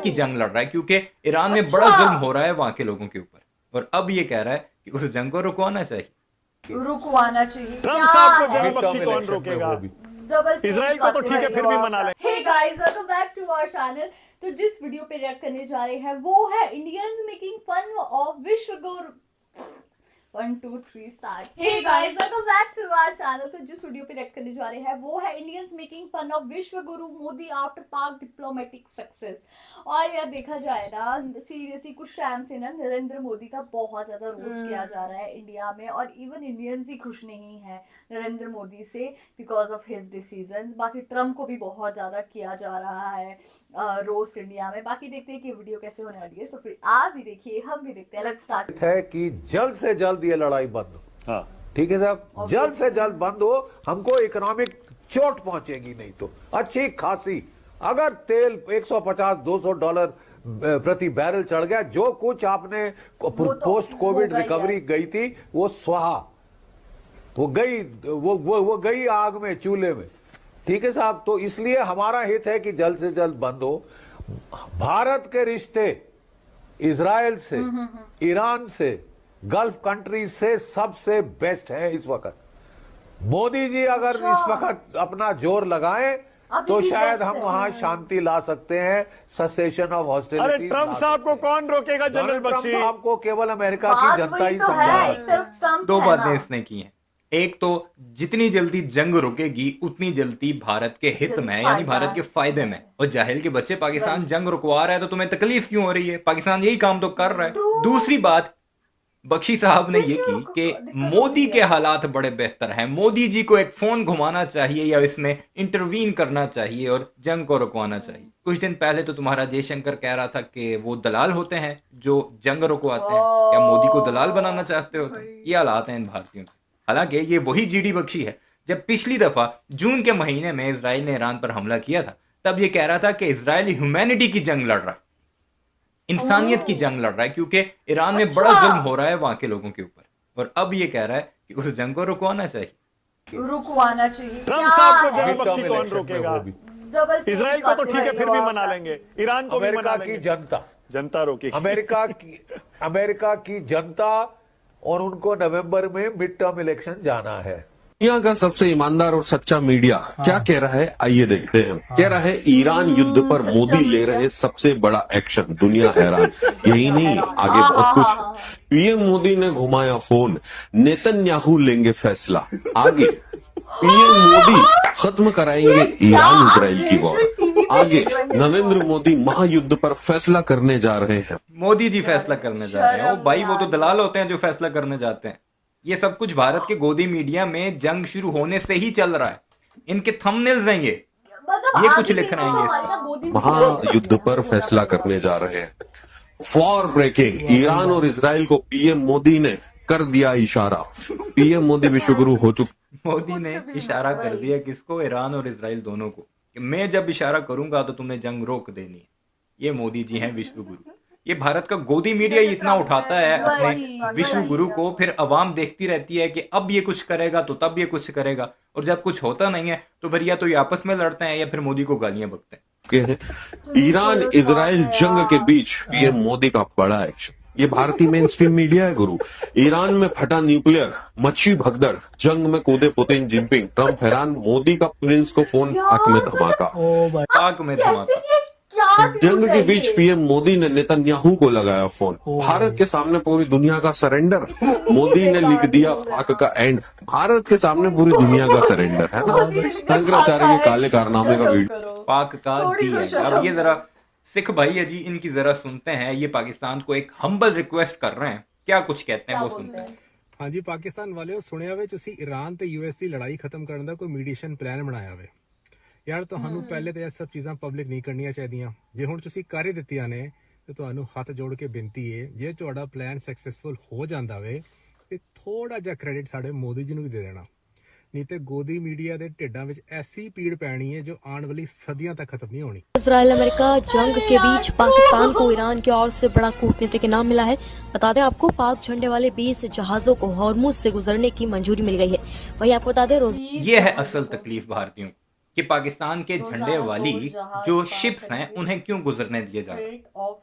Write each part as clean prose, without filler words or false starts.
की जंग लड़ रहा है क्योंकि ईरान में बड़ा जुल्म हो रहा है वहां के लोगों के ऊपर, और अब ये कह रहा है कि उस जंग को रुकवाना चाहिए। रुकवाना चाहिए। ट्रम्प साहब को जंग बख्शी कौन रोकेगा? इजराइल को तो ठीक है, फिर भी मना लें। Hey guys, welcome back to our channel. तो जिस वीडियो पे रिएक्ट करने जा रहे हैं वो है इंडियंस मेकिंग फन ऑफ विश्व गुरु। 1 2 3 start. Hey guys, welcome back to our channel. तो जिस वीडियो पे रिएक्ट करने जा रहे हैं वो है इंडियंस मेकिंग फन ऑफ विश्व गुरु मोदी आफ्टर पाक डिप्लोमेटिक सक्सेस। और यार देखा जाए ना, सीरियसली कुछ टाइम से ना नरेंद्र मोदी का बहुत ज्यादा रोस्ट किया जा रहा है इंडिया में, और इवन इंडियंस ही खुश नहीं है नरेंद्र मोदी से बिकॉज ऑफ हिज डिसीजंस। बाकी ट्रम्प को भी बहुत ज्यादा किया जा रहा है रोस्ट इंडिया में। बाकी देखते हैं कि वीडियो कैसे होने वाली है, तो फिर आप भी देखिए, हम भी देखते हैं। Let's start. है कि जल्द से जल्द ये लड़ाई बंद हो। हाँ, ठीक है साहब, जल्द से जल्द बंद हो। हमको इकोनॉमिक चोट पहुंचेगी नहीं तो अच्छी खासी। अगर तेल $150-200 प्रति बैरल चढ़ गया, जो कुछ आपने पोस्ट कोविड रिकवरी गई थी वो स्वाहा, वो गई, वो गई आग में, चूल्हे में। ठीक है साहब, तो इसलिए हमारा हित है कि जल्द से जल्द बंद हो। भारत के रिश्ते इजराइल से, ईरान से, गल्फ कंट्री से सबसे बेस्ट है इस वक्त। मोदी जी अगर इस वक्त अपना जोर लगाएं तो शायद हम वहां शांति ला सकते हैं, ससेशन ऑफ हॉस्टिलिटी। अरे ट्रम्प साहब को कौन रोकेगा जनरल बख्शी? साहब को केवल अमेरिका की जनता ही समझा। दो बातें इसने की हैं। एक तो जितनी जल्दी जंग रुकेगी उतनी जल्दी भारत के हित में, यानी भारत के फायदे में। और जाहिल के बच्चे, पाकिस्तान जंग रुकवा रहा है तो तुम्हें तकलीफ क्यों हो रही है? पाकिस्तान यही काम तो कर रहा है। दूसरी बात बख्शी साहब ने ये की कि मोदी के हालात बड़े बेहतर हैं, मोदी जी को एक फोन घुमाना चाहिए या इसमें इंटरवीन करना चाहिए और जंग को रुकवाना चाहिए। कुछ दिन पहले तो तुम्हारा जयशंकर कह रहा था कि वो दलाल होते हैं जो जंग रुकवाते हैं। क्या मोदी को दलाल बनाना चाहते हो? ये हालात हैं इन भारतीयों के। हालांकि ये वही जीडी बख्शी है जब पिछली दफा जून के महीने में इजराइल ने ईरान पर हमला किया था, तब ये कह रहा था कि इजराइल ह्यूमैनिटी की जंग लड़ रहा है, इंसानियत की जंग लड़ रहा है क्योंकि ईरान में बड़ा जुल्म हो रहा है वहां के लोगों के ऊपर। और अब ये कह रहा है कि उस जंग को रुकवाना चाहिए। रुकवाना चाहिए। ट्रम्प साहब को जंग बख्शी कौन रोकेगा? इजराइल को तो ठीक है, फिर भी मना लेंगे। ईरान को भी मना अमेरिका की जनता रोकेगी। अमेरिका की जनता, और उनको नवंबर में मिड टर्म इलेक्शन जाना है। दुनिया का सबसे ईमानदार और सच्चा मीडिया क्या कह रहा है, आइए देखते हैं। कह रहा है ईरान युद्ध पर मोदी ले रहे सबसे बड़ा एक्शन, दुनिया हैरान। यही नहीं, आगे बहुत कुछ। पीएम मोदी ने घुमाया फोन, नेतन्याहू लेंगे फैसला। आगे पीएम मोदी खत्म कराएंगे ईरान इजराइल की वॉर। आगे नरेंद्र मोदी महायुद्ध पर फैसला करने जा रहे हैं। मोदी जी फैसला करने जा रहे हैं। ओ भाई, वो तो दलाल होते हैं जो फैसला करने जाते हैं। ये सब कुछ भारत के गोदी मीडिया में जंग शुरू होने से ही चल रहा है। इनके थंबनेल्स हैं ये कुछ लिख रहे हैं। महायुद्ध पर फैसला करने जा रहे हैं। वॉर ब्रेकिंग, ईरान और इजराइल को पीएम मोदी ने कर दिया इशारा। पीएम मोदी विश्वगुरु हो चुके। मोदी ने इशारा कर दिया किसको? ईरान और इजराइल दोनों को, कि मैं जब इशारा करूंगा तो तुमने जंग रोक देनी है। ये मोदी जी हैं विश्व गुरु। ये भारत का गोदी मीडिया ही इतना उठाता है अपने विश्व गुरु को, फिर अवाम देखती रहती है कि अब ये कुछ करेगा तो तब ये कुछ करेगा, और जब कुछ होता नहीं है तो फिर या तो ये आपस में लड़ते हैं या फिर मोदी को गालियां बकते हैं। ईरान इजराइल जंग के बीच पीएम मोदी का बड़ा एक्शन। ये भारतीय मेन स्ट्रीम मीडिया है गुरु। ईरान में फटा न्यूक्लियर, मच्छी भगदड़, जंग में कूदे पुतिन जिनपिंग, ट्रम्प हैरान, मोदी का प्रिंस को फोन, पाक में धमाका। पाक में धमाका। जंग के बीच पीएम मोदी ने नेतन्याहू को लगाया फोन। भारत के सामने पूरी दुनिया का सरेंडर, मोदी ने लिख दिया पाक का एंड। भारत के सामने पूरी दुनिया का सरेंडर, है ना? शंकराचार्य के काले कारनामे का वीडियो। पाक का डी है। अब ये जरा सिख भाई है जी, इनकी जरा सुनते हैं। ये पाकिस्तान को एक हम्बल रिक्वेस्ट कर रहे हैं, क्या कुछ कहते हैं वो सुनते हैं। हाँ जी, पाकिस्तान वाले सुनिया वे तुसी ईरान ते यूएस की लड़ाई खत्म करने का कोई मीडिएशन प्लान बनाया वे यार। ਤੁਹਾਨੂੰ ਪਹਿਲੇ ਤਾਂ ਇਹ ਸਭ ਚੀਜ਼ਾਂ ਪਬਲਿਕ ਨਹੀਂ ਕਰਨੀਆਂ ਚਾਹੀਦੀਆਂ। ਜੇ ਹੁਣ ਤੁਸੀਂ ਕਰ ਹੀ ਦਿੱਤੀਆਂ ਨੇ ਤੇ ਤੁਹਾਨੂੰ ਹੱਥ ਜੋੜ ਕੇ ਬੇਨਤੀ ਹੈ, ਜੇ ਤੁਹਾਡਾ ਪਲਾਨ ਸਕਸੈਸਫੁਲ ਹੋ ਜਾਂਦਾ ਵੇ ਤੇ ਥੋੜਾ ਜਿਹਾ ਕ੍ਰੈਡਿਟ ਸਾਡੇ ਮੋਦੀ ਜੀ ਨੂੰ ਵੀ ਦੇ ਦੇਣਾ, नहीं तो गोदी मीडिया के ढिड्डां विच ऐसी पीड़ पैनी है जो आने वाली सदियों तक खत्म नहीं होनी। इजराइल अमेरिका जंग के बीच पाकिस्तान को ईरान की ओर से बड़ा कूटनीतिक इनाम मिला है। बता दें आपको, पाक झंडे वाले 20 जहाजों को हॉर्मुज से गुजरने की मंजूरी मिल गई है। वहीं आपको बता दें ये है असल तकलीफ भारतीयों। कि पाकिस्तान के झंडे वाली जो शिप्स हैं उन्हें क्यों गुजरने दिए जा रहे हैं।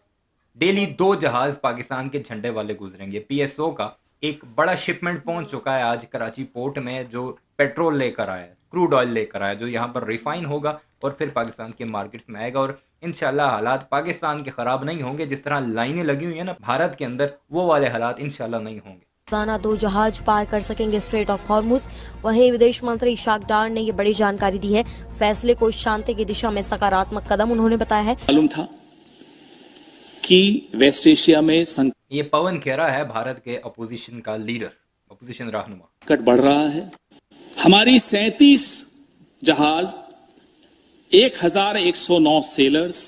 डेली 2 जहाज पाकिस्तान के झंडे वाले गुजरेंगे। पीएसओ का एक बड़ा शिपमेंट पहुंच चुका है आज कराची पोर्ट में, जो पेट्रोल लेकर आया है, क्रूड ऑयल लेकर आया, जो यहाँ पर रिफाइन होगा और फिर पाकिस्तान के मार्केट्स में आएगा। और इंशाल्लाह हालात पाकिस्तान के खराब नहीं होंगे। जिस तरह लाइनें लगी हुई है ना भारत के अंदर, वो वाले हालात इंशाल्लाह नहीं होंगे। रोजाना 2 जहाज पार कर सकेंगे स्ट्रेट ऑफ हॉर्मुज। वहीं विदेश मंत्री इशाक डार ने ये बड़ी जानकारी दी है। फैसले को शांति की दिशा में सकारात्मक कदम उन्होंने बताया है। मालूम था कि वेस्ट एशिया में ये पवन खेरा है, भारत के अपोजिशन का लीडर, अपोजिशन रहनुमा। संकट बढ़ रहा है। हमारी 37 जहाज, 1109 सेलर्स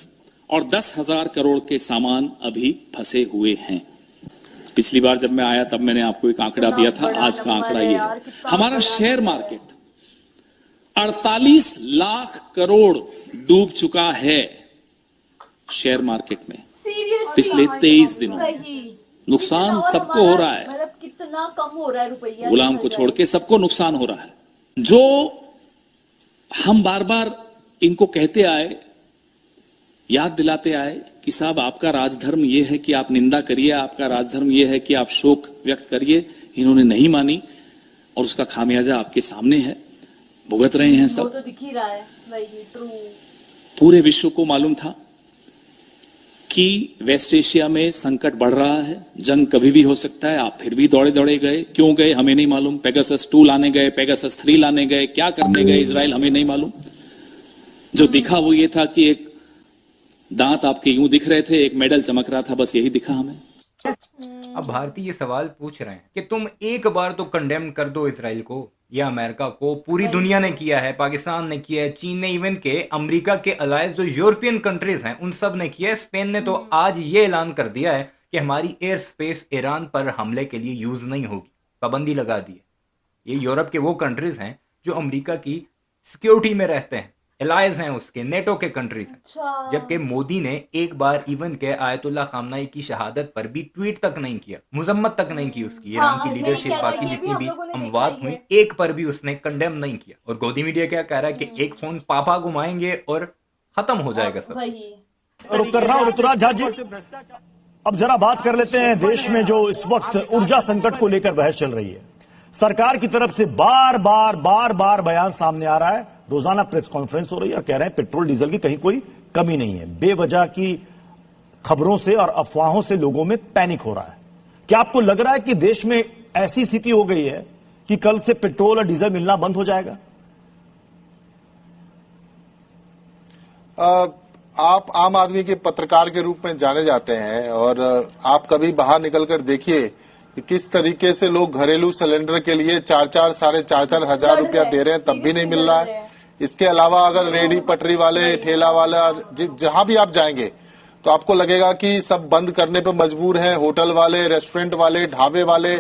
और 10,000 करोड़ के सामान अभी फंसे हुए हैं। पिछली बार जब मैं आया तब मैंने आपको एक आंकड़ा दिया था, आज का आंकड़ा ये है। हमारा शेयर मार्केट 48 लाख करोड़ डूब चुका है शेयर मार्केट में पिछले 23 दिनों में। नुकसान सबको हो रहा है, मतलब कितना कम हो रहा है रुपया, गुलाम को छोड़ के सबको नुकसान हो रहा है। जो हम बार बार इनको कहते आए, याद दिलाते आए कि साहब आपका राजधर्म ये है कि आप निंदा करिए, आपका राजधर्म ये है कि आप शोक व्यक्त करिए, इन्होंने नहीं मानी और उसका खामियाजा आपके सामने है, भुगत रहे हैं सब। वो तो दिख ही रहा है, वही ट्रू। पूरे विश्व को मालूम था कि वेस्ट एशिया में संकट बढ़ रहा है, जंग कभी भी हो सकता है। आप फिर भी दौड़े दौड़े गए, क्यों गए हमें नहीं मालूम। पेगासस 2 लाने गए, पेगासस 3 लाने गए, क्या करने गए इजराइल हमें नहीं मालूम। जो दिखा वो ये था कि एक दांत आपके यूं दिख रहे थे, एक मेडल चमक रहा था, बस यही दिखा हमें। अब भारतीय ये सवाल पूछ रहे हैं कि तुम एक बार तो कंडेम कर दो इजराइल को या अमेरिका को। पूरी दुनिया ने किया है, पाकिस्तान ने किया है, चीन ने, इवन के अमेरिका के अलायंस जो यूरोपियन कंट्रीज हैं उन सब ने किया है। स्पेन ने तो आज ये ऐलान कर दिया है कि हमारी एयर स्पेस ईरान पर हमले के लिए यूज नहीं होगी, पाबंदी लगा दी है। ये यूरोप के वो कंट्रीज हैं जो अमेरिका की सिक्योरिटी में रहते हैं, एलायंस हैं उसके, नेटो के कंट्रीज हैं। जबकि मोदी ने एक बार इवन के आयतुल्लाह खामनाई की शहादत पर भी ट्वीट तक नहीं किया, मुजम्मत तक नहीं की उसकी। ईरान की लीडरशिप, बाकी जितनी भी अमवात हुई, एक पर भी उसने कंडेम नहीं किया। और गोदी मीडिया क्या कह रहा है कि एक फोन पापा घुमाएंगे और खत्म हो जाएगा सब। रुक कर रहा हूं ऋतुराज झा जी। अब जरा बात कर लेते हैं देश में जो इस वक्त ऊर्जा संकट को लेकर बहस चल रही है। सरकार की तरफ से बार बार बयान सामने आ रहा है, रोजाना प्रेस कॉन्फ्रेंस हो रही है और कह रहे हैं पेट्रोल डीजल की कहीं कोई कमी नहीं है। बेवजह की खबरों से और अफवाहों से लोगों में पैनिक हो रहा है। क्या आपको लग रहा है कि देश में ऐसी स्थिति हो गई है कि कल से पेट्रोल और डीजल मिलना बंद हो जाएगा? आप आम आदमी के पत्रकार के रूप में जाने जाते हैं और आप कभी बाहर निकलकर देखिए कि किस तरीके से लोग घरेलू सिलेंडर के लिए 4-4 साढ़े 4 हजार रुपया दे रहे हैं, तब भी नहीं मिल रहा है। इसके अलावा अगर रेडी पटरी वाले, ठेला वाला, जहां भी आप जाएंगे तो आपको लगेगा कि सब बंद करने पे मजबूर हैं। होटल वाले, रेस्टोरेंट वाले, ढाबे वाले,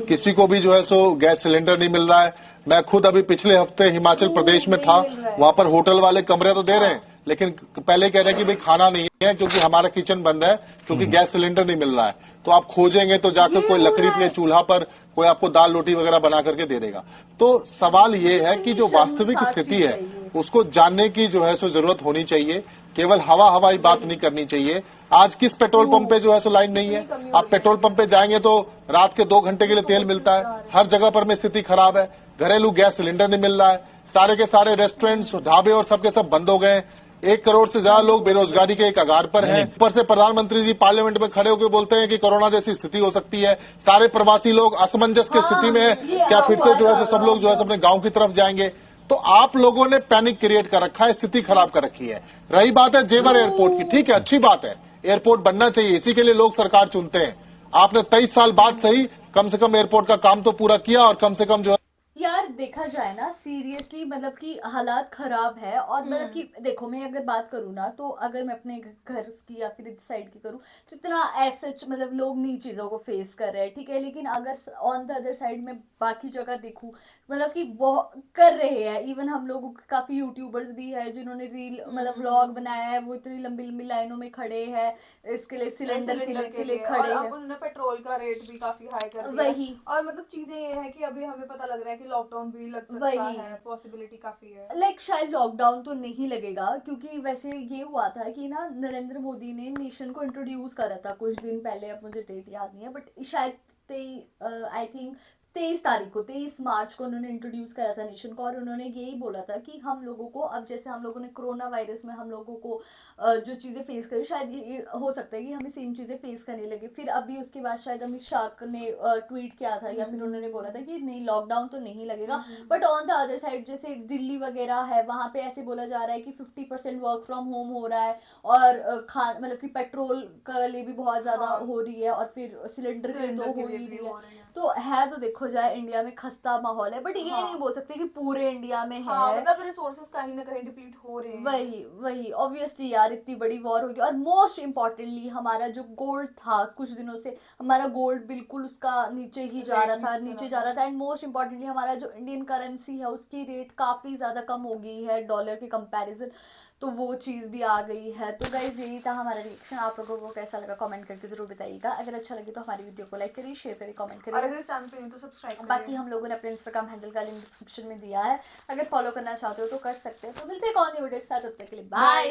किसी को भी जो है सो गैस सिलेंडर नहीं मिल रहा है। मैं खुद अभी पिछले हफ्ते हिमाचल प्रदेश में था, वहां पर होटल वाले कमरे तो दे रहे हैं, लेकिन पहले कह रहे हैं कि भाई खाना नहीं है क्योंकि हमारा किचन बंद है, क्योंकि गैस सिलेंडर नहीं मिल रहा है। तो आप खोजेंगे तो जाकर कोई लकड़ी के चूल्हा पर कोई आपको दाल रोटी वगैरह बना करके दे देगा। तो सवाल ये है कि जो वास्तविक स्थिति है उसको जानने की जो है सो जरूरत होनी चाहिए। केवल हवाई बात नहीं करनी चाहिए। आज किस पेट्रोल पंप पे जो है सो लाइन नहीं है? आप पेट्रोल पंप पे जाएंगे तो रात के 2 घंटे के लिए तेल मिलता है। हर जगह पर में स्थिति खराब है। घरेलू गैस सिलेंडर नहीं मिल रहा है। सारे के सारे रेस्टोरेंट्स, ढाबे और सबके सब बंद हो गए। 1 करोड़ से ज्यादा लोग बेरोजगारी के कगार पर हैं। ऊपर से प्रधानमंत्री जी पार्लियामेंट में खड़े होकर बोलते हैं कि कोरोना जैसी स्थिति हो सकती है। सारे प्रवासी लोग असमंजस की स्थिति में है, क्या फिर से जो है सब लोग जो है अपने गांव की तरफ जाएंगे? तो आप लोगों ने पैनिक क्रिएट कर रखा है, स्थिति खराब कर रखी है। रही बात है जेवर एयरपोर्ट की, ठीक है, अच्छी बात है, एयरपोर्ट बनना चाहिए, इसी के लिए लोग सरकार चुनते हैं। आपने 23 साल बाद सही कम से कम एयरपोर्ट का काम तो पूरा किया और कम से कम जो यार देखा जाए ना सीरियसली, मतलब कि हालात खराब है। और मतलब कि देखो, मैं अगर बात करूँ ना तो अगर मैं अपने घर की या फिर इस साइड की करूँ तो इतना ऐसे मतलब लोग नहीं चीज़ों को फेस कर रहे हैं, ठीक है। लेकिन अगर ऑन द अदर साइड में बाकी जगह देखूँ, मतलब कि वो कर रहे हैं। इवन हम लोग काफ़ी यूट्यूबर्स भी है जिन्होंने रील मतलब व्लॉग बनाया है, वो इतनी लंबी लंबी लाइनों में खड़े हैं इसके लिए, सिलेंडर के लिए खड़े हैं। उन्होंने पेट्रोल का रेट भी काफी हाई कर दिया। वही, और मतलब चीजें ये है कि अभी हमें पता लग रहा है कि लॉकडाउन भी लग सकता वही। है, पॉसिबिलिटी काफी है। लाइक शायद लॉकडाउन तो नहीं लगेगा, क्योंकि वैसे ये हुआ था कि ना नरेंद्र मोदी ने नेशन को इंट्रोड्यूस करा था कुछ दिन पहले, अब मुझे डेट याद नहीं है, बट शायद आई थिंक 23 मार्च को उन्होंने इंट्रोड्यूस करा था नेशन को, और उन्होंने यही बोला था कि हम लोगों को अब जैसे हम लोगों ने कोरोना वायरस में हम लोगों को जो चीज़ें फेस करी, शायद ये हो सकता है कि हमें सेम चीज़ें फेस करने लगे। फिर अभी उसके बाद शायद अमित शाह ने ट्वीट किया था या फिर उन्होंने बोला था कि नहीं लॉकडाउन तो नहीं लगेगा, but on the other side जैसे दिल्ली वगैरह है वहाँ पे ऐसे बोला जा रहा है कि 50% वर्क फ्रॉम होम हो रहा है, और मतलब कि पेट्रोल का लिए भी बहुत ज़्यादा हो रही है, और फिर सिलेंडर के लिए तो हो ही रही है। तो है तो देखो जाए इंडिया में खस्ता माहौल है, बट ये नहीं बोल सकते कि पूरे इंडिया में है। मतलब रिसोर्सेज कहीं ना कहीं डिप्लीट हो रहे हैं। वही ऑब्वियसली यार, इतनी बड़ी वॉर होगी। और मोस्ट इम्पोर्टेंटली हमारा जो गोल्ड था कुछ दिनों से, हमारा गोल्ड बिल्कुल उसका नीचे ही जा रहा था, एंड मोस्ट इम्पोर्टेंटली हमारा जो इंडियन करेंसी है उसकी रेट काफी ज्यादा कम हो गई है डॉलर के कंपैरिजन, तो वो चीज़ भी आ गई है। तो गाइज यही था हमारा रिएक्शन। आप लोगों को कैसा लगा कमेंट करके जरूर बताइएगा। अगर अच्छा लगे तो हमारी वीडियो को लाइक करिए, शेयर करिए, कमेंट और करिए, अगर इस चैनल पे नहीं तो सब्सक्राइब करिए। बाकी हम लोगों ने अपने इंस्टाग्राम हैंडल का लिंक डिस्क्रिप्शन में दिया है, अगर फॉलो करना चाहते हो तो कर सकते हो। तो मिलते हैं एक और नई वीडियो के साथ, तब तक के लिए बाय।